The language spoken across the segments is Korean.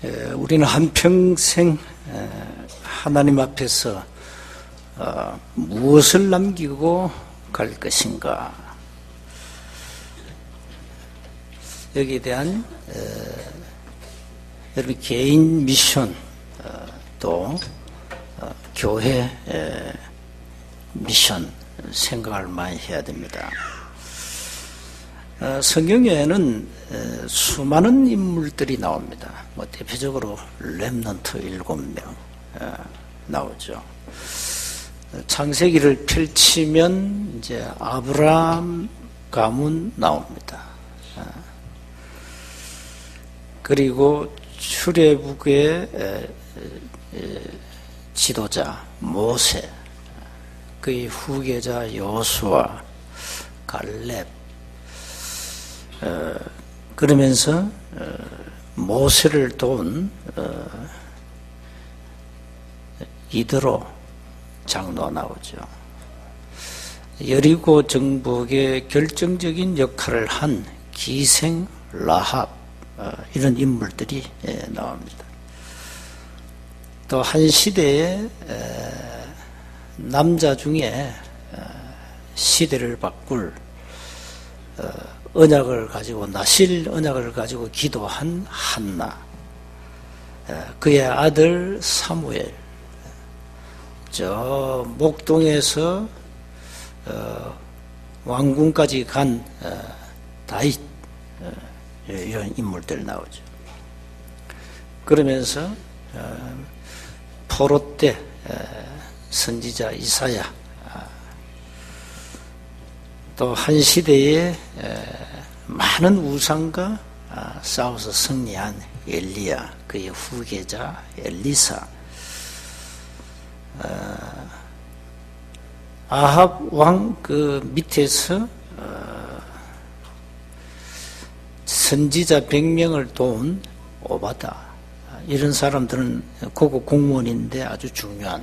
우리는 한평생 하나님 앞에서 무엇을 남기고 갈 것인가, 여기에 대한 여러분 개인 미션, 또 교회 미션 생각을 많이 해야 됩니다. 성경에는 수많은 인물들이 나옵니다. 대표적으로 렘넌트 7명 나오죠. 창세기를 펼치면 이제 아브라함 가문 나옵니다. 그리고 출애굽의 지도자 모세, 그의 후계자 여호수아, 갈렙, 그러면서 모세를 도운 이드로 장로 나오죠. 여리고 정복의 결정적인 역할을 한 기생 라합, 이런 인물들이 나옵니다. 또 한 시대에 남자 중에 시대를 바꿀 언약을 가지고, 나실 언약을 가지고 기도한 한나, 그의 아들 사무엘, 저 목동에서 왕궁까지 간 다윗, 이런 인물들 나오죠. 그러면서 포로 때 선지자 이사야, 또 한 시대에 많은 우상과 싸워서 승리한 엘리야, 그의 후계자 엘리사, 아합 왕 그 밑에서 선지자 100명을 도운 오바다, 이런 사람들은 고급 공무원인데 아주 중요한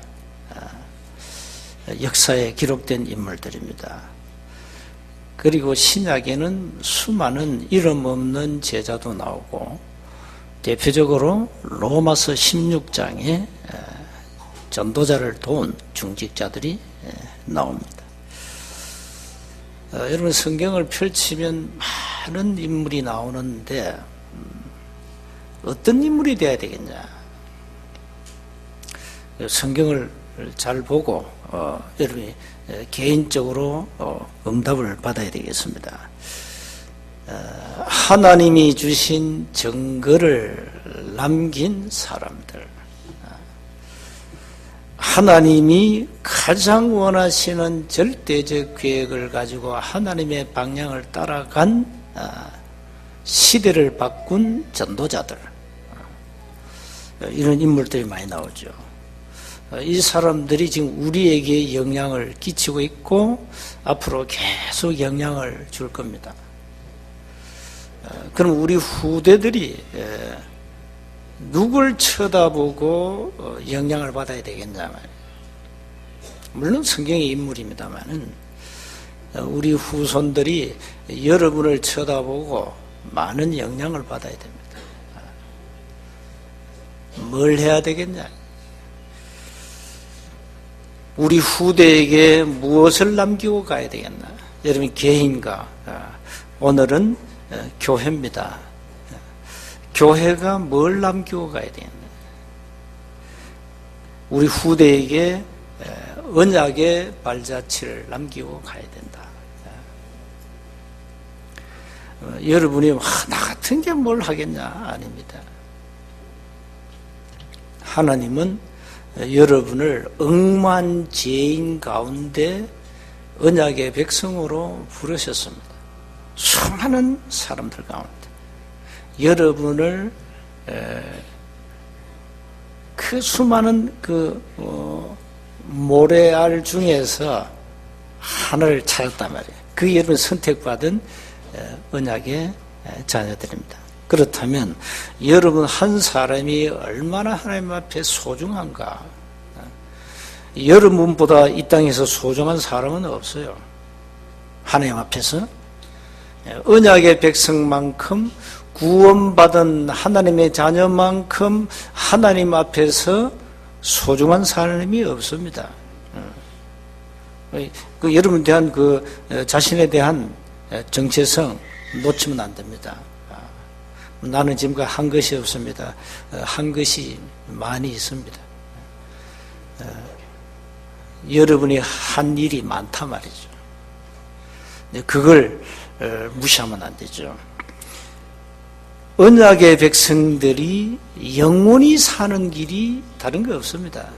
역사에 기록된 인물들입니다. 그리고 신약에는 수많은 이름 없는 제자도 나오고, 대표적으로 로마서 16장에 전도자를 도운 중직자들이 나옵니다. 여러분, 성경을 펼치면 많은 인물이 나오는데 어떤 인물이 되어야 되겠냐? 성경을 잘 보고 여러분이 개인적으로 응답을 받아야 되겠습니다. 하나님이 주신 증거를 남긴 사람들, 하나님이 가장 원하시는 절대적 계획을 가지고 하나님의 방향을 따라간 시대를 바꾼 전도자들, 이런 인물들이 많이 나오죠. 이 사람들이 지금 우리에게 영향을 끼치고 있고 앞으로 계속 영향을 줄 겁니다. 그럼 우리 후대들이 누굴 쳐다보고 영향을 받아야 되겠냐 말이에요. 물론 성경의 인물입니다만은 우리 후손들이 여러분을 쳐다보고 많은 영향을 받아야 됩니다. 뭘 해야 되겠냐? 우리 후대에게 무엇을 남기고 가야 되겠나? 여러분, 개인과 오늘은 교회입니다. 교회가 뭘 남기고 가야 되겠나? 우리 후대에게 언약의 발자취를 남기고 가야 된다. 여러분이 나 같은 게 뭘 하겠냐? 아닙니다. 하나님은 여러분을 억만죄인 가운데 언약의 백성으로 부르셨습니다. 수많은 사람들 가운데 여러분을 그 수많은 모래알 중에서 하나를 찾았단 말이에요. 그게 여러분 선택받은 언약의 자녀들입니다. 그렇다면 여러분 한 사람이 얼마나 하나님 앞에 소중한가? 여러분보다 이 땅에서 소중한 사람은 없어요. 하나님 앞에서 언약의 백성만큼 구원받은 하나님의 자녀만큼 하나님 앞에서 소중한 사람이 없습니다. 여러분에 대한 자신에 대한 정체성 놓치면 안 됩니다. 나는 지금까지 한 것이 없습니다. 한 것이 많이 있습니다. 여러분이 한 일이 많단 말이죠. 그걸 무시하면 안 되죠. 언약의 백성들이 영원히 사는 길이 다른 거 없습니다.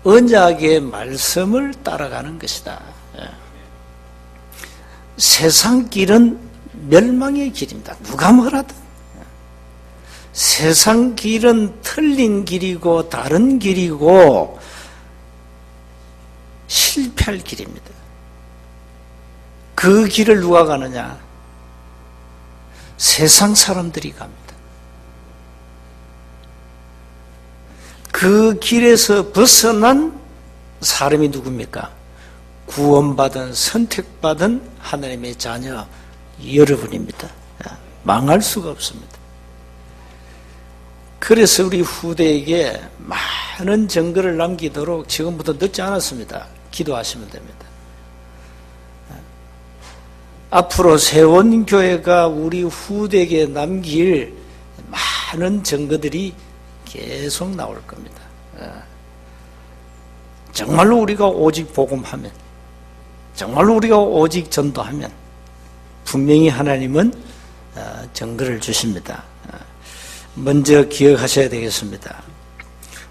언약의 말씀을 따라가는 것이다. 세상 길은 멸망의 길입니다. 누가 뭐라든. 세상 길은 틀린 길이고 다른 길이고 실패할 길입니다. 그 길을 누가 가느냐? 세상 사람들이 갑니다. 그 길에서 벗어난 사람이 누굽니까? 구원받은 선택받은 하나님의 자녀 여러분입니다. 망할 수가 없습니다. 그래서 우리 후대에게 많은 증거를 남기도록 지금부터 늦지 않았습니다. 기도하시면 됩니다. 앞으로 세원교회가 우리 후대에게 남길 많은 증거들이 계속 나올 겁니다. 정말로 우리가 오직 복음하면, 정말로 우리가 오직 전도하면 분명히 하나님은 증거를 주십니다. 먼저 기억하셔야 되겠습니다.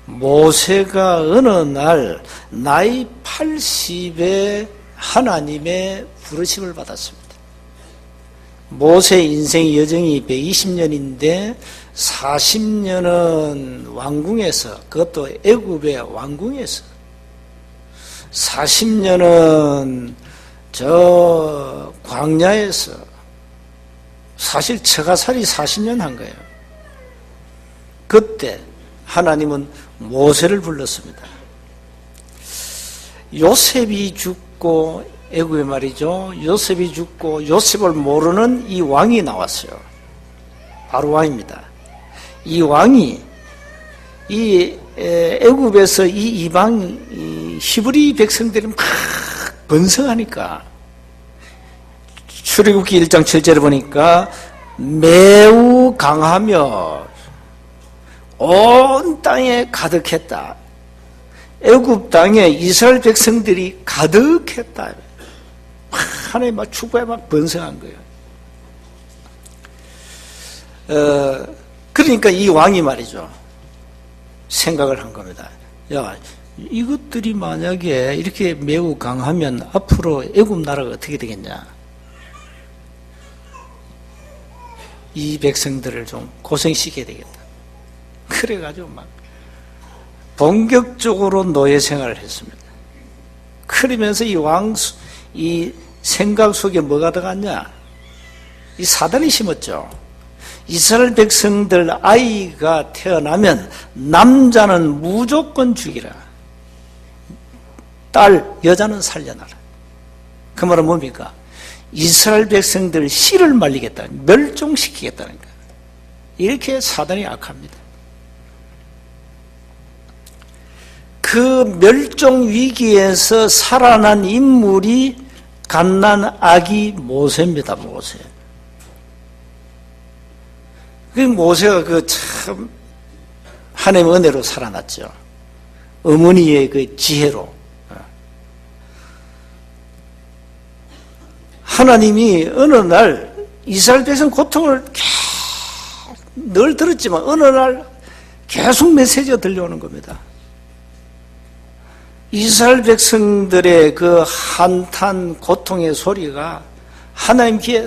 모세가 어느 날 나이 80에 하나님의 부르심을 받았습니다. 모세의 인생 여정이 120년인데 40년은 왕궁에서, 그것도 애굽의 왕궁에서, 40년은 저 광야에서, 사실 처가살이 40년 한 거예요. 그때 하나님은 모세를 불렀습니다. 요셉이 죽고, 애굽에 말이죠, 요셉이 죽고 요셉을 모르는 이 왕이 나왔어요. 바로 왕입니다. 이 왕이 이 애굽에서 이 이방 히브리 백성들이 막 번성하니까, 출애굽기 1장 7절에 보니까 매우 강하며 온 땅에 가득했다. 애굽 땅에 이스라엘 백성들이 가득했다. 하나님 막 축복에 막 번성한 거예요. 그러니까 이 왕이 말이죠, 생각을 한 겁니다. 야, 이것들이 만약에 이렇게 매우 강하면 앞으로 애굽 나라가 어떻게 되겠냐? 이 백성들을 좀 고생시켜야 되겠다. 그래가지고 막 본격적으로 노예 생활을 했습니다. 그러면서 이 생각 속에 뭐가 들어갔냐? 이 사단이 심었죠. 이스라엘 백성들 아이가 태어나면 남자는 무조건 죽이라. 여자는 살려놔라. 그 말은 뭡니까? 이스라엘 백성들 씨를 말리겠다. 멸종시키겠다는 거예요. 이렇게 사단이 악합니다. 그 멸종 위기에서 살아난 인물이 갓난 아기 모세입니다. 모세. 그 모세가 참 하나님의 은혜로 살아났죠. 어머니의 그 지혜로. 하나님이 어느 날 이스라엘 백성 고통을 늘 들었지만 어느 날 계속 메시지가 들려오는 겁니다. 이스라엘 백성들의 그 한탄 고통의 소리가 하나님 귀에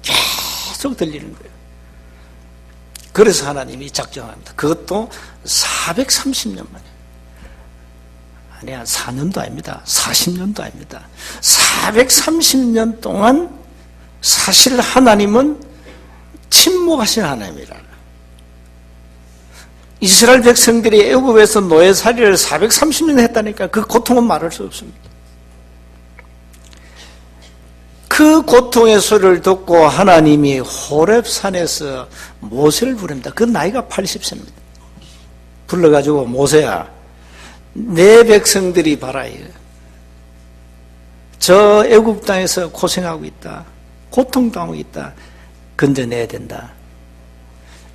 계속 들리는 거예요. 그래서 하나님이 작정합니다. 그것도 430년 만에. 아니야, 4년도 아닙니다. 40년도 아닙니다. 430년 동안 사실 하나님은 침묵하신 하나님이라. 이스라엘 백성들이 애굽에서 노예살이를 430년 했다니까 그 고통은 말할 수 없습니다. 그 그 고통의 소리를 듣고 하나님이 호렙산에서 모세를 부릅니다. 그 나이가 80세입니다. 불러가지고 모세야, 내 백성들이 봐라. 저 애굽 땅에서 고생하고 있다. 고통당하고 있다. 건져내야 된다.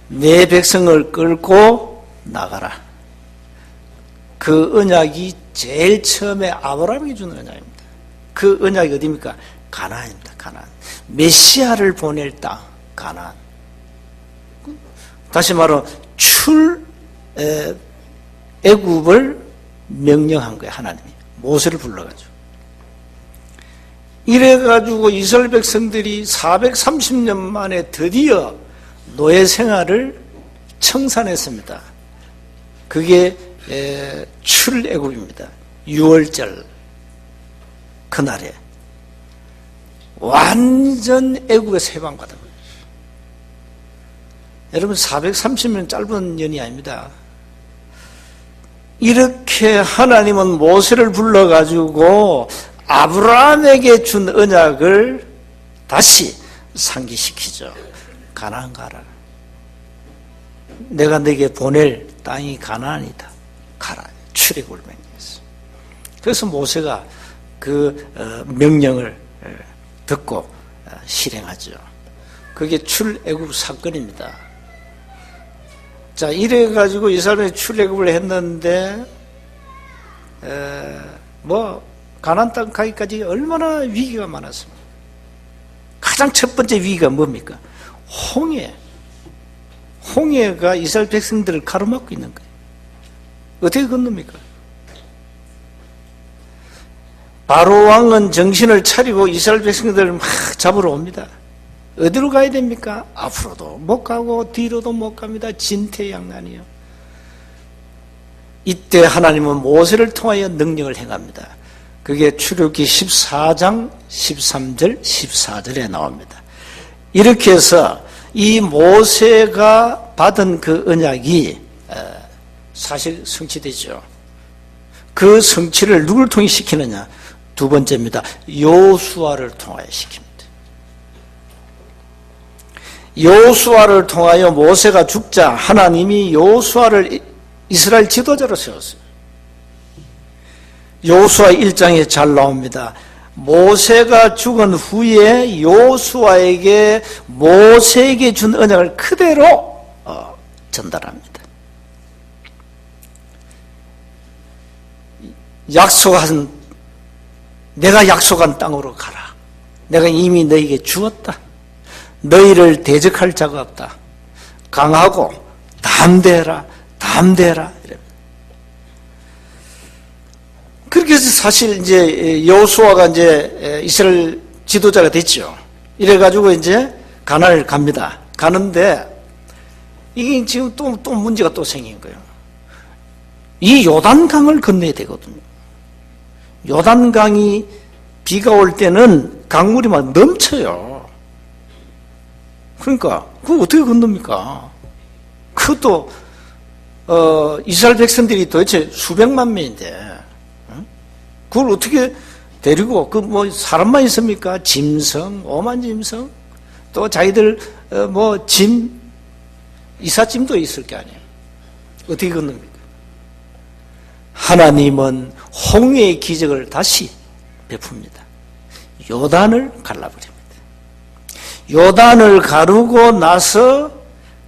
내 백성을 끌고 나가라. 그 언약이 제일 처음에 아브라함이 준 언약입니다. 그 언약이 어디입니까? 가나안입니다. 가나안. 메시아를 보낼 땅, 가나안. 다시 말하면 애굽을 명령한 거예요. 하나님이 모세를 불러가지고. 이래가지고 이스라엘 백성들이 430년 만에 드디어 노예 생활을 청산했습니다. 그게 출애굽입니다. 6월절 그날에 완전 애굽에서 해방받은 거예요. 여러분 430년 짧은 년이 아닙니다. 이렇게 하나님은 모세를 불러가지고 아브라함에게 준 언약을 다시 상기시키죠. 가나안 가라. 내가 너에게 보낼 땅이 가나안이다. 가라. 출애굽을 명령했어. 그래서 모세가 그 명령을 듣고 실행하죠. 그게 출애굽 사건입니다. 자, 이래가지고 이스라엘이 출애굽을 했는데 가나안 땅 가기까지 얼마나 위기가 많았습니까? 가장 첫 번째 위기가 뭡니까? 홍해가 이스라엘 백성들을 가로막고 있는 거예요. 어떻게 건넙니까? 바로 왕은 정신을 차리고 이스라엘 백성들을 막 잡으러 옵니다. 어디로 가야 됩니까? 앞으로도 못 가고 뒤로도 못 갑니다. 진퇴양난이요. 이때 하나님은 모세를 통하여 능력을 행합니다. 그게 출애굽기 14장 13절 14절에 나옵니다. 이렇게 해서 이 모세가 받은 그 언약이 사실 성취되죠. 그 성취를 누굴 통해 시키느냐? 두 번째입니다. 여호수아를 통하여 시킵니다. 여호수아를 통하여 모세가 죽자 하나님이 여호수아를 이스라엘 지도자로 세웠어요. 여호수아 1장에 잘 나옵니다. 모세가 죽은 후에 여호수아에게 모세에게 준 언약을 그대로 전달합니다. 내가 약속한 땅으로 가라. 내가 이미 너에게 주었다. 너희를 대적할 자가 없다. 강하고 담대해라. 이랍니다. 그렇게 해서 사실 이제 여호수아가 이제 이스라엘 지도자가 됐죠. 이래가지고 이제 가나안을 갑니다. 가는데 이게 지금 또 문제가 또 생긴 거예요. 이 요단강을 건너야 되거든요. 요단강이 비가 올 때는 강물이 막 넘쳐요. 그러니까 그거 어떻게 건넙니까? 그것도 이스라엘 백성들이 도대체 수백만 명인데 그걸 어떻게 데리고 사람만 있습니까? 짐승, 오만 짐승, 또 자기들 짐 이삿짐도 있을 게 아니에요. 어떻게 건넙니까? 하나님은 홍해의 기적을 다시 베풉니다. 요단을 갈라버립니다. 요단을 가르고 나서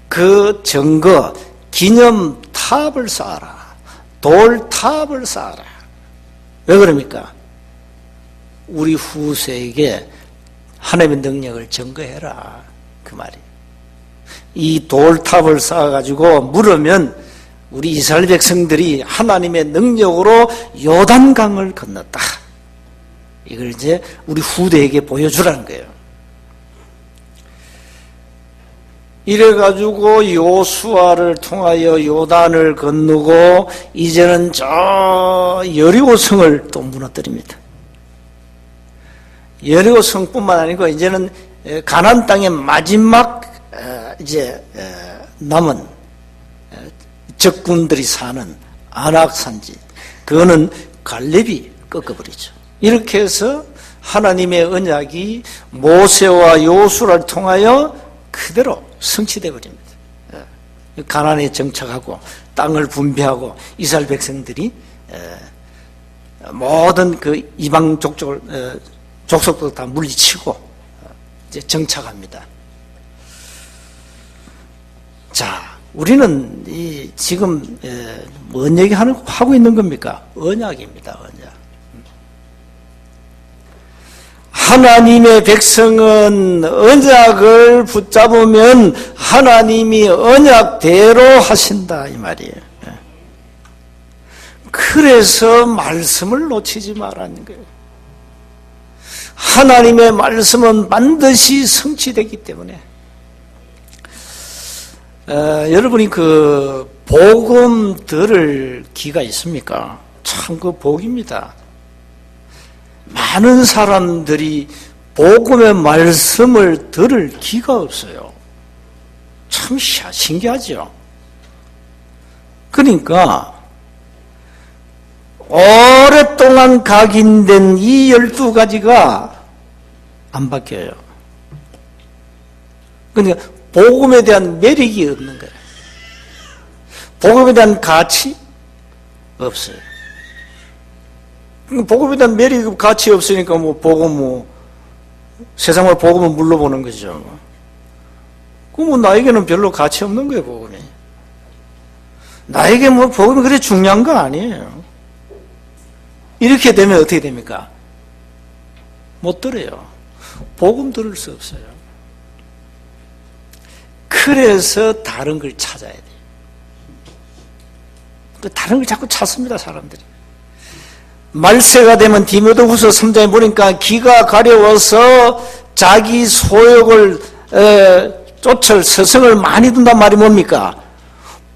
그 증거 기념탑을 쌓아라. 돌탑을 쌓아라. 왜 그럽니까? 우리 후세에게 하나님의 능력을 증거해라. 그 말이에요. 이 돌탑을 쌓아가지고 물으면 우리 이스라엘 백성들이 하나님의 능력으로 요단강을 건넜다. 이걸 이제 우리 후대에게 보여주라는 거예요. 이래가지고 여호수아를 통하여 요단을 건너고 이제는 저 여리고성을 또 무너뜨립니다. 여리고성뿐만 아니고 이제는 가나안 땅의 마지막 이제 남은 적군들이 사는 아낙산지, 그거는 갈렙이 꺾어버리죠. 이렇게 해서 하나님의 언약이 모세와 여호수아를 통하여 그대로 성취되어 버립니다. 가나안에 정착하고 땅을 분배하고 이스라엘 백성들이 모든 그 이방 족속도 다 물리치고 이제 정착합니다. 자, 우리는 지금 뭔 얘기 하고 있는 겁니까? 언약입니다. 언약. 하나님의 백성은 언약을 붙잡으면 하나님이 언약대로 하신다 이 말이에요. 그래서 말씀을 놓치지 말라는 거예요. 하나님의 말씀은 반드시 성취되기 때문에 여러분이 그 복음 들을 기가 있습니까? 참 그 복입니다. 많은 사람들이 복음의 말씀을 들을 기가 없어요. 참 신기하죠. 그러니까 오랫동안 각인된 이 12가지가 안 바뀌어요. 그러니까 복음에 대한 매력이 없는 거예요. 복음에 대한 가치 없어요. 복음에 대한 매력이 가치 없으니까 세상을 복음을 물러보는 거죠. 그럼 나에게는 별로 가치 없는 거예요, 복음이. 나에게 복음이 그래 중요한 거 아니에요. 이렇게 되면 어떻게 됩니까? 못 들어요. 복음 들을 수 없어요. 그래서 다른 걸 찾아야 돼요. 다른 걸 자꾸 찾습니다, 사람들이. 말세가 되면 디모데후서 3장에 보니까 기가 가려워서 자기 소욕을 쫓을 서성을 많이 둔단 말이 뭡니까?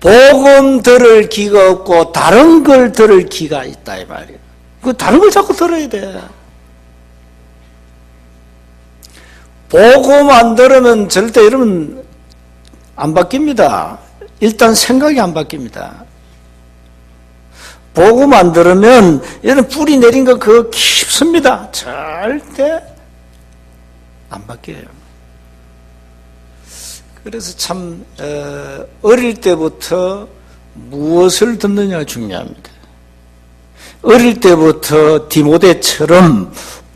복음 들을 기가 없고 다른 걸 들을 기가 있다 이 말이에요. 그 다른 걸 자꾸 들어야 돼. 복음 안 들으면 절대 여러분 안 바뀝니다. 일단 생각이 안 바뀝니다. 복음 안 들으면 여러분 뿌리 내린 거 그거 깊습니다. 절대 안 바뀌어요. 그래서 참 어릴 때부터 무엇을 듣느냐가 중요합니다. 어릴 때부터 디모데처럼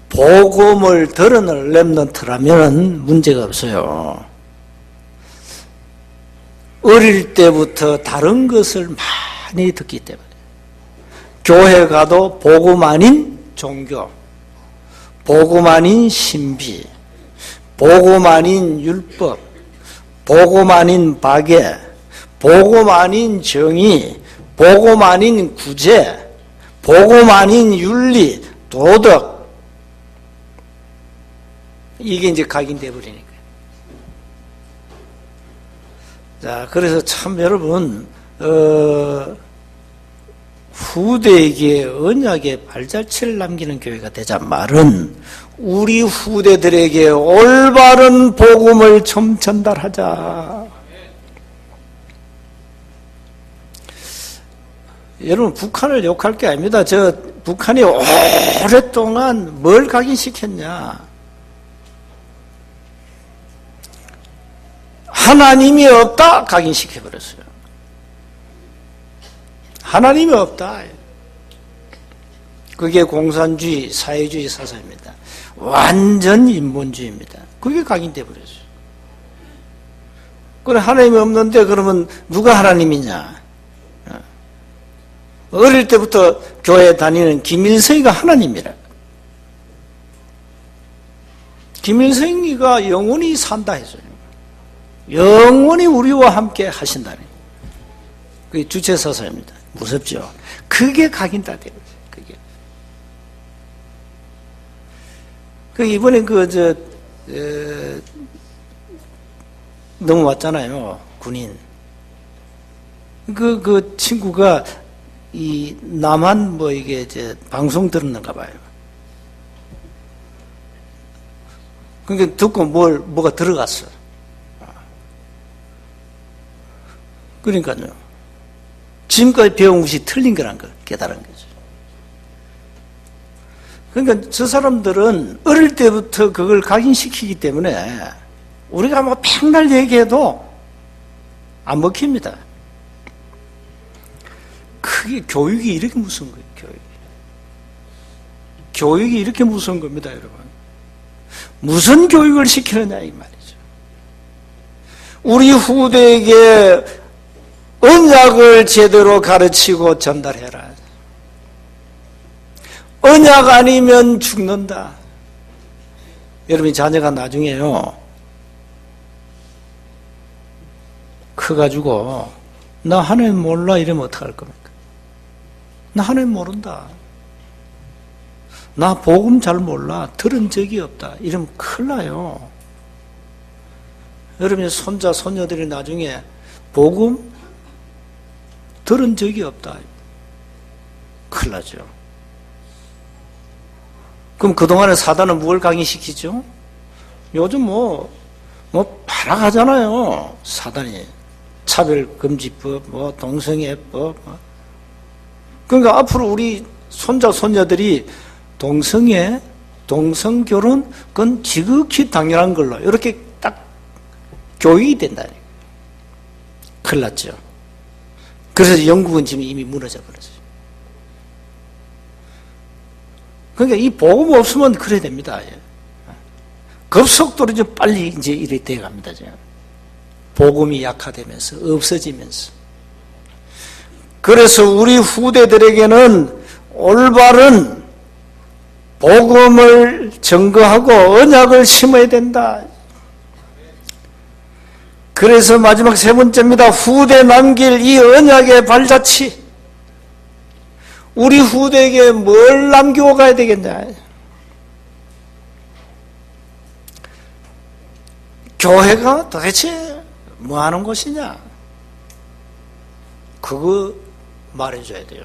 복음을 들은 렘넌트라면 문제가 없어요. 어릴 때부터 다른 것을 많이 듣기 때문에 교회 가도 복음 아닌 종교, 복음 아닌 신비, 복음 아닌 율법, 복음 아닌 박애, 복음 아닌 정의, 복음 아닌 구제, 복음 아닌 윤리, 도덕, 이게 이제 각인돼 버리니까. 자, 그래서 참 여러분 후대에게 언약의 발자취를 남기는 교회가 되자 말은 우리 후대들에게 올바른 복음을 좀 전달하자. 여러분 북한을 욕할 게 아닙니다. 북한이 오랫동안 뭘 각인시켰냐? 하나님이 없다 각인시켜버렸어요. 하나님이 없다. 그게 공산주의, 사회주의 사상입니다. 완전 인본주의입니다. 그게 각인돼 버렸어요. 그래 하나님이 없는데 그러면 누가 하나님이냐? 어릴 때부터 교회 다니는 김일성이가 하나님이라. 김일성이가 영원히 산다 했어요. 영원히 우리와 함께 하신다니. 그게 주체 사상입니다. 무섭죠? 그게 각인다 되는 거예요. 그게. 이번에 넘어왔잖아요. 군인. 그 친구가 이 남한 이게 방송 들었는가 봐요. 그러니까 듣고 뭐가 들어갔어. 그러니까요. 지금까지 배운 것이 틀린 거란 걸 깨달은 거죠. 그러니까 저 사람들은 어릴 때부터 그걸 각인시키기 때문에 우리가 뭐 백날 얘기해도 안 먹힙니다. 그게 교육이 이렇게 무서운 거예요, 교육이 이렇게 무서운 겁니다, 여러분. 무슨 교육을 시키느냐, 이 말이죠. 우리 후대에게 언약을 제대로 가르치고 전달해라. 언약 아니면 죽는다. 여러분, 자녀가 나중에요, 커가지고, 나 하나님 몰라, 이러면 어떡할 겁니까? 나 하나님 모른다. 나 복음 잘 몰라. 들은 적이 없다. 이러면 큰일 나요. 여러분의 손자, 손녀들이 나중에 복음 들은 적이 없다. 큰일 나죠. 그럼 그동안에 사단은 뭘 강의시키죠? 요즘 발악하잖아요. 사단이. 차별금지법, 동성애법. 그러니까 앞으로 우리 손자, 손녀들이 동성애, 동성결혼, 그건 지극히 당연한 걸로 이렇게 딱 교육이 된다. 큰일 났죠. 그래서 영국은 지금 이미 무너져 버렸어요. 그러니까 이 복음 없으면 그래야 됩니다. 급속도로 좀 빨리 이제 이래 돼 갑니다. 복음이 약화되면서, 없어지면서. 그래서 우리 후대들에게는 올바른 복음을 증거하고 언약을 심어야 된다. 그래서 마지막 세 번째입니다. 후대 남길 이 언약의 발자취. 우리 후대에게 뭘 남기고 가야 되겠냐? 교회가 도대체 뭐 하는 곳이냐? 그거 말해줘야 돼요.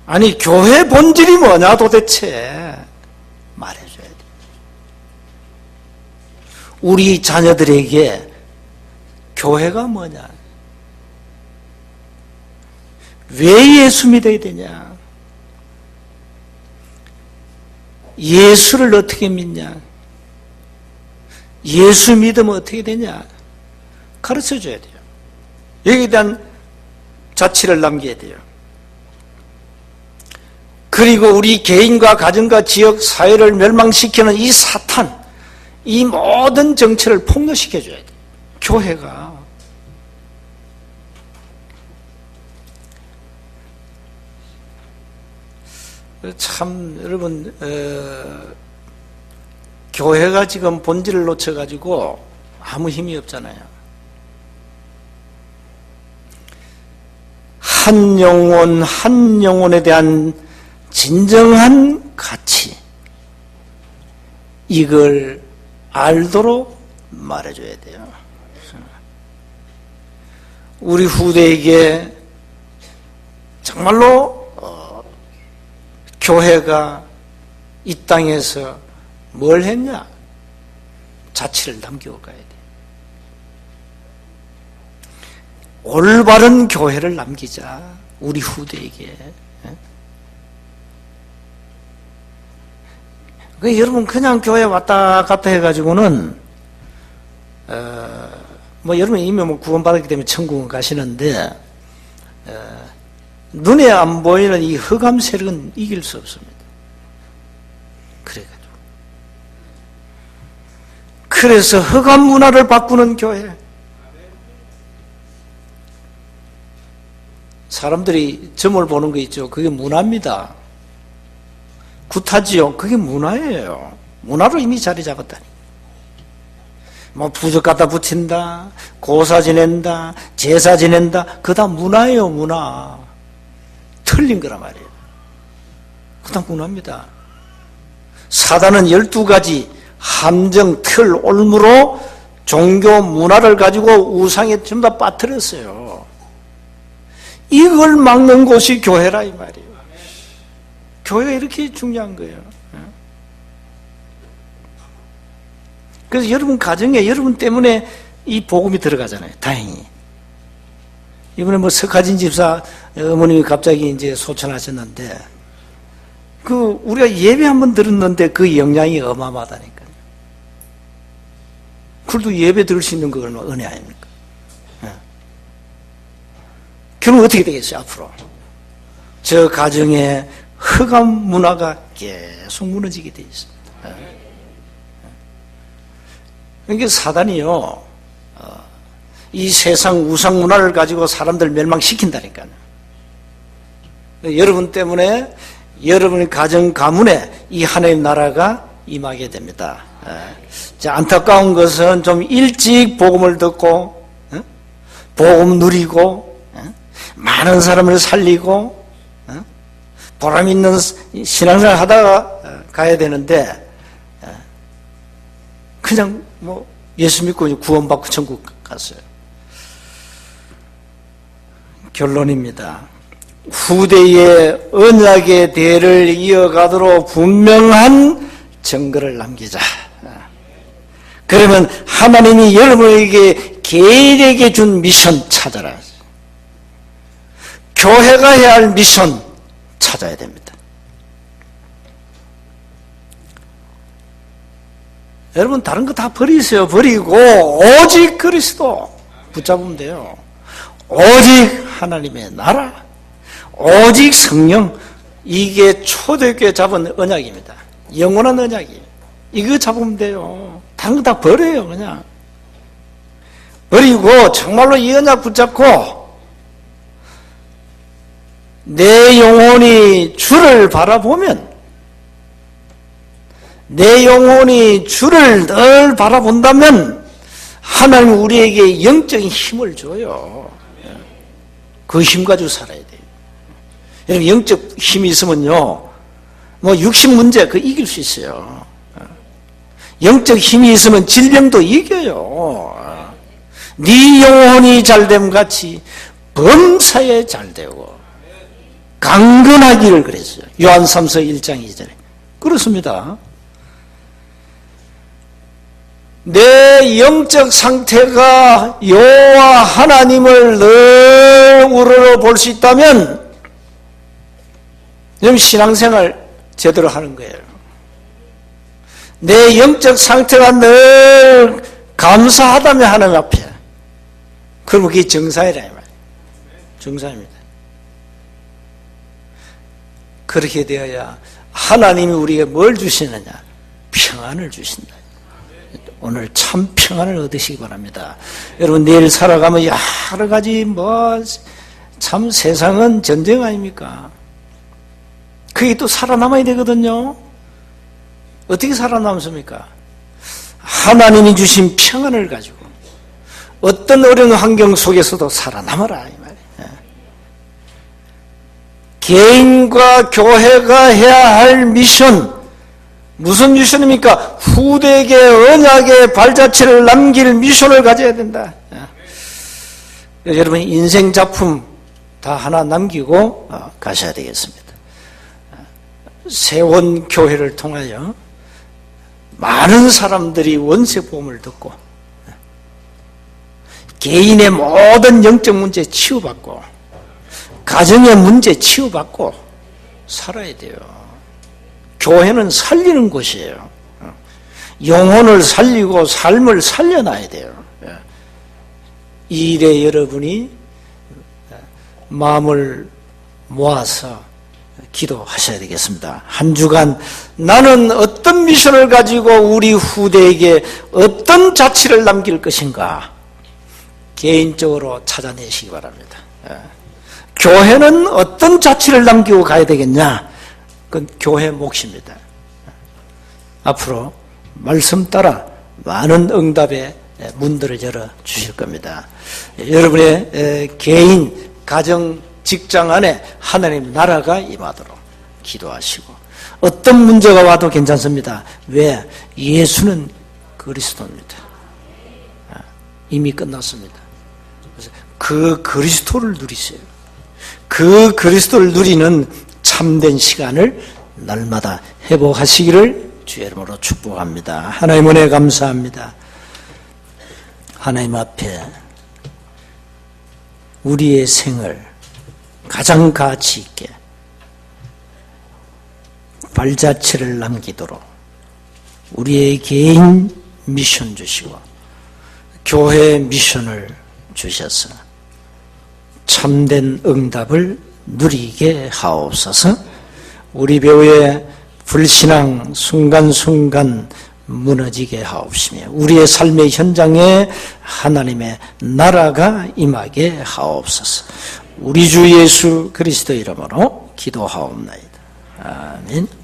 아니, 교회 본질이 뭐냐 도대체 말해줘야 돼요. 우리 자녀들에게 교회가 뭐냐? 왜 예수 믿어야 되냐? 예수를 어떻게 믿냐? 예수 믿으면 어떻게 되냐? 가르쳐 줘야 돼요. 여기에 대한 자취를 남겨야 돼요. 그리고 우리 개인과 가정과 지역, 사회를 멸망시키는 이 사탄, 이 모든 정체를 폭로시켜줘야 돼요. 교회가. 참 여러분, 교회가 지금 본질을 놓쳐가지고 아무 힘이 없잖아요. 한 영혼 한 영혼에 대한 진정한 가치, 이걸 알도록 말해줘야 돼요. 우리 후대에게 정말로 교회가 이 땅에서 뭘 했냐? 자취를 남기고 가야 돼. 올바른 교회를 남기자, 우리 후대에게. 여러분, 그냥 교회 왔다 갔다 해가지고는, 여러분 이미 구원받았기 때문에 천국은 가시는데, 눈에 안 보이는 이 흑암 세력은 이길 수 없습니다. 그래가지고. 그래서 흑암 문화를 바꾸는 교회. 사람들이 점을 보는 거 있죠. 그게 문화입니다. 구타지요. 그게 문화예요. 문화로 이미 자리 잡았다니. 부적 갖다 붙인다, 고사 지낸다, 제사 지낸다, 그거 다 문화예요, 문화. 틀린 거란 말이에요. 그거 다 문화입니다. 사단은 12가지 함정, 틀, 올무로 종교 문화를 가지고 우상에 전부 다 빠뜨렸어요. 이걸 막는 곳이 교회라 이 말이에요. 교회가 이렇게 중요한 거예요. 그래서 여러분 가정에 여러분 때문에 이 복음이 들어가잖아요. 다행히. 이번에 석가진 집사 어머님이 갑자기 이제 소천하셨는데, 우리가 예배 한번 들었는데 그 영향이 어마어마하다니까요. 그래도 예배 들을 수 있는 거 얼마나 은혜 아닙니까? 결국 어떻게 되겠어요, 앞으로? 저 가정에 흑암 문화가 계속 무너지게 되어 있습니다. 그러니까 사단이요, 이 세상 우상 문화를 가지고 사람들 멸망시킨다니까요. 여러분 때문에 여러분의 가정 가문에 이 하나님 나라가 임하게 됩니다. 자, 안타까운 것은 좀 일찍 복음을 듣고 복음 누리고 많은 사람을 살리고 보람 있는 신앙생활 하다가 가야 되는데 그냥 뭐 예수 믿고 구원받고 천국 갔어요. 결론입니다. 후대의 언약의 대를 이어가도록 분명한 증거를 남기자. 그러면 하나님이 여러분에게 개인에게 준 미션 찾아라. 교회가 해야 할 미션 찾아야 됩니다. 여러분 다른 거 다 버리세요. 버리고 오직 그리스도 붙잡으면 돼요. 오직 하나님의 나라, 오직 성령, 이게 초대교회 잡은 언약입니다. 영원한 언약이에요. 이거 잡으면 돼요. 다른 거 다 버려요. 그냥 버리고 정말로 이 언약 붙잡고 내 영혼이 주를 바라보면, 내 영혼이 주를 늘 바라본다면 하나님 우리에게 영적인 힘을 줘요. 그 힘 가지고 살아야 돼요. 여러분 영적 힘이 있으면요, 뭐 육신 문제 그 이길 수 있어요. 영적 힘이 있으면 질병도 이겨요. 네 영혼이 잘됨 같이 범사에 잘되고 강건하기를 그랬어요. 요한 3서 1장 2절에. 그렇습니다. 내 영적 상태가 여호와 하나님을 늘 우러러 볼 수 있다면 그럼 신앙생활 제대로 하는 거예요. 내 영적 상태가 늘 감사하다면 하나님 앞에, 그러면 그게 정상이라 이 말이에요. 정상입니다. 그렇게 되어야 하나님이 우리에게 뭘 주시느냐? 평안을 주신다. 오늘 참 평안을 얻으시기 바랍니다. 여러분 내일 살아가면 여러 가지 참 세상은 전쟁 아닙니까? 그게 또 살아남아야 되거든요. 어떻게 살아남습니까? 하나님이 주신 평안을 가지고 어떤 어려운 환경 속에서도 살아남아라 이 말이에요. 개인과 교회가 해야 할 미션, 무슨 미션입니까? 후대에게 언약의 발자취를 남길 미션을 가져야 된다. 여러분 인생 작품 다 하나 남기고 가셔야 되겠습니다. 세원 교회를 통하여 많은 사람들이 원세보험을 듣고 개인의 모든 영적 문제 치유받고 가정의 문제 치유받고 살아야 돼요. 교회는 살리는 곳이에요. 영혼을 살리고 삶을 살려놔야 돼요. 이 일에 여러분이 마음을 모아서 기도하셔야 되겠습니다. 한 주간 나는 어떤 미션을 가지고 우리 후대에게 어떤 자취를 남길 것인가 개인적으로 찾아내시기 바랍니다. 교회는 어떤 자취를 남기고 가야 되겠냐? 그건 교회 몫입니다. 앞으로 말씀 따라 많은 응답의 문들을 열어 주실 겁니다. 여러분의 개인, 가정, 직장 안에 하나님 나라가 임하도록 기도하시고, 어떤 문제가 와도 괜찮습니다. 왜? 예수는 그리스도입니다. 이미 끝났습니다. 그래서 그 그리스도를 누리세요. 그 그리스도를 누리는 참된 시간을 날마다 회복하시기를 주의 이름으로 축복합니다. 하나님 은혜 감사합니다. 하나님 앞에 우리의 생을 가장 가치 있게 발자취를 남기도록 우리의 개인 미션 주시고 교회 미션을 주셔서 참된 응답을 누리게 하옵소서. 우리 배우의 불신앙 순간순간 무너지게 하옵시며 우리의 삶의 현장에 하나님의 나라가 임하게 하옵소서. 우리 주 예수 그리스도 이름으로 기도하옵나이다. 아멘.